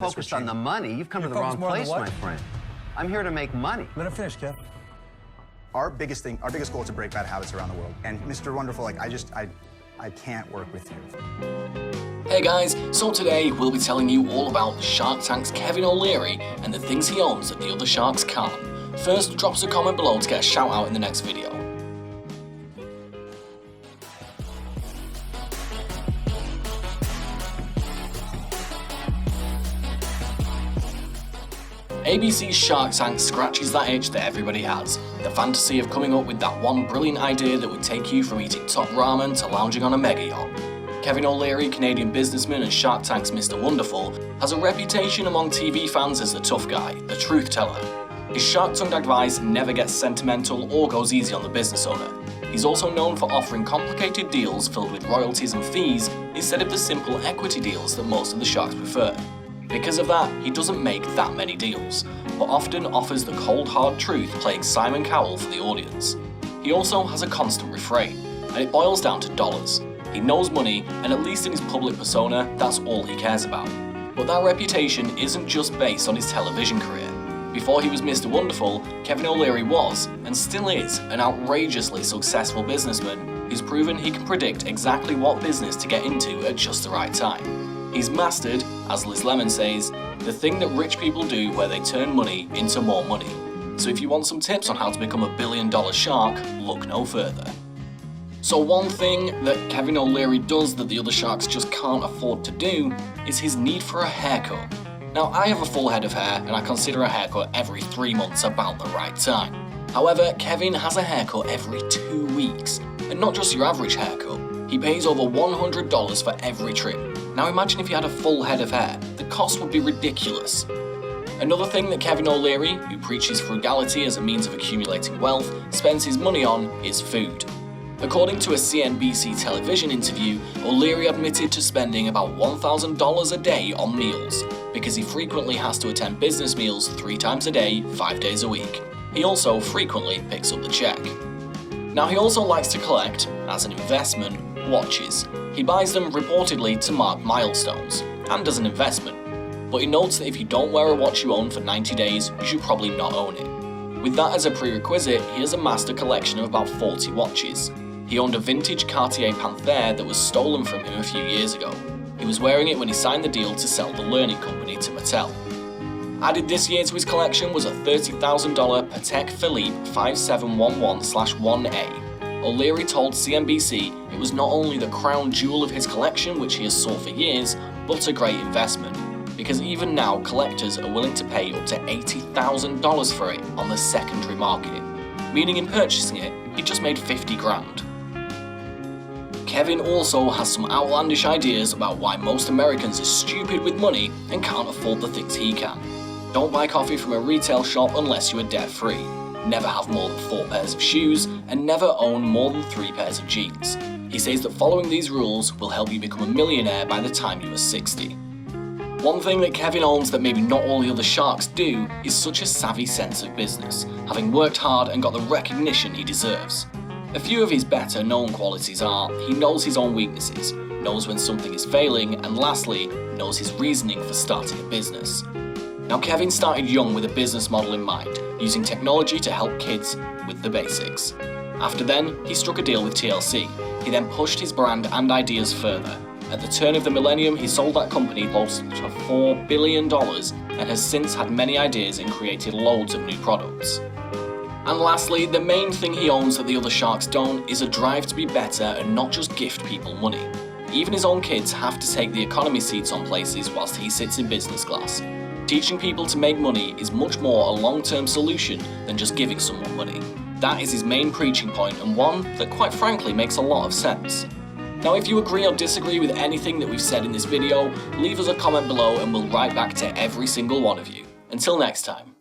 Focused on the money, you've come to the wrong place, my friend. I'm here to make money. Let him finish, Kev. Our biggest goal is to break bad habits around the world. And Mr. Wonderful, like, I can't work with you. Hey guys, so today we'll be telling you all about Shark Tank's Kevin Oleary and the things he owns that the other sharks can't. First, drop us a comment below to get a shout out in the next video. ABC's Shark Tank scratches that itch that everybody has, the fantasy of coming up with that one brilliant idea that would take you from eating top ramen to lounging on a mega yacht. Kevin Oleary, Canadian businessman and Shark Tank's Mr. Wonderful, has a reputation among TV fans as the tough guy, the truth teller. His shark-tongued advice never gets sentimental or goes easy on the business owner. He's also known for offering complicated deals filled with royalties and fees instead of the simple equity deals that most of the sharks prefer. Because of that, he doesn't make that many deals, but often offers the cold hard truth playing Simon Cowell for the audience. He also has a constant refrain, and it boils down to dollars. He knows money, and at least in his public persona, that's all he cares about. But that reputation isn't just based on his television career. Before he was Mr. Wonderful, Kevin Oleary was, and still is, an outrageously successful businessman who's proven he can predict exactly what business to get into at just the right time. He's mastered, as Liz Lemon says, the thing that rich people do where they turn money into more money. So if you want some tips on how to become a billion-dollar shark, look no further. So one thing that Kevin Oleary does that the other sharks just can't afford to do is his need for a haircut. Now, I have a full head of hair and I consider a haircut every 3 months about the right time. However, Kevin has a haircut every 2 weeks, and not just your average haircut. He pays over $100 for every trim. Now imagine if you had a full head of hair, the cost would be ridiculous. Another thing that Kevin Oleary, who preaches frugality as a means of accumulating wealth, spends his money on is food. According to a CNBC television interview, Oleary admitted to spending about $1,000 a day on meals, because he frequently has to attend business meals 3 times a day, 5 days a week. He also frequently picks up the check. Now he also likes to collect, as an investment, watches. He buys them reportedly to mark milestones, and as an investment. But he notes that if you don't wear a watch you own for 90 days, you should probably not own it. With that as a prerequisite, he has amassed a collection of about 40 watches. He owned a vintage Cartier Panthère that was stolen from him a few years ago. He was wearing it when he signed the deal to sell the learning company to Mattel. Added this year to his collection was a $30,000 Patek Philippe 5711/1A. Oleary told CNBC it was not only the crown jewel of his collection, which he has sought for years, but a great investment, because even now collectors are willing to pay up to $80,000 for it on the secondary market, meaning in purchasing it, he just made 50 grand. Kevin also has some outlandish ideas about why most Americans are stupid with money and can't afford the things he can. Don't buy coffee from a retail shop unless you are debt-free. Never have more than 4 pairs of shoes, and never own more than 3 pairs of jeans. He says that following these rules will help you become a millionaire by the time you are 60. One thing that Kevin owns that maybe not all the other sharks do is such a savvy sense of business, having worked hard and got the recognition he deserves. A few of his better known qualities are, he knows his own weaknesses, knows when something is failing, and lastly, knows his reasoning for starting a business. Now Kevin started young with a business model in mind, using technology to help kids with the basics. After then, he struck a deal with TLC. He then pushed his brand and ideas further. At the turn of the millennium, he sold that company close to $4 billion and has since had many ideas and created loads of new products. And lastly, the main thing he owns that the other sharks don't is a drive to be better and not just gift people money. Even his own kids have to take the economy seats on places whilst he sits in business class. Teaching people to make money is much more a long-term solution than just giving someone money. That is his main preaching point, and one that quite frankly makes a lot of sense. Now if you agree or disagree with anything that we've said in this video, leave us a comment below and we'll write back to every single one of you. Until next time.